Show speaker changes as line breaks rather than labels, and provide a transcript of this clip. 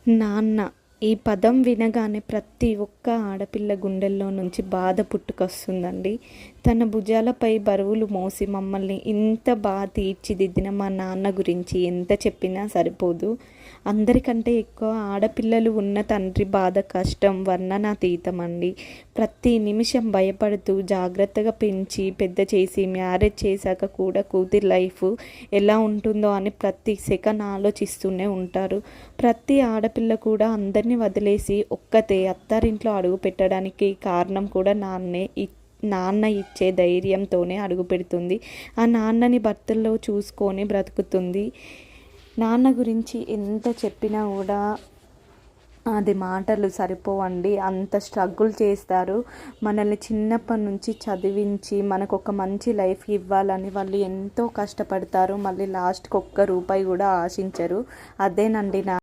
నాన్న ఈ పదం వినగానే ప్రతి ఒక్క ఆడపిల్ల గుండెల్లో నుంచి బాధ పుట్టుకొస్తుందండి. తన భుజాలపై బరువులు మోసి మమ్మల్ని ఇంత బాగా తీర్చిదిద్దిన మా నాన్న గురించి ఎంత చెప్పినా సరిపోదు. అందరికంటే ఎక్కువ ఆడపిల్లలు ఉన్న తండ్రి బాధ కష్టం వర్ణనాతీతం అండి. ప్రతి నిమిషం భయపడుతూ జాగ్రత్తగా పెంచి పెద్ద చేసి మ్యారేజ్ చేశాక కూడా కూతురి లైఫ్ ఎలా ఉంటుందో అని ప్రతి సెకండ్ ఆలోచిస్తూనే ఉంటారు. ప్రతి ఆడపిల్ల కూడా అందరినీ వదిలేసి ఒక్కతే అత్తారింట్లో అడుగు పెట్టడానికి కారణం కూడా నాన్న ఇచ్చే ధైర్యంతోనే అడుగు పెడుతుంది. ఆ నాన్నని భర్తల్లో చూసుకొని బ్రతుకుతుంది. నాన్న గురించి ఎంత చెప్పినా కూడా అది మాటలు సరిపోవండి. అంత స్ట్రగుల్ చేస్తారు. మనల్ని చిన్నప్పటి నుంచి చదివించి మనకు ఒక మంచి లైఫ్ ఇవ్వాలని వాళ్ళు ఎంతో కష్టపడతారు. మళ్ళీ లాస్ట్కి ఒక్క రూపాయి కూడా ఆశించరు. అదేనండి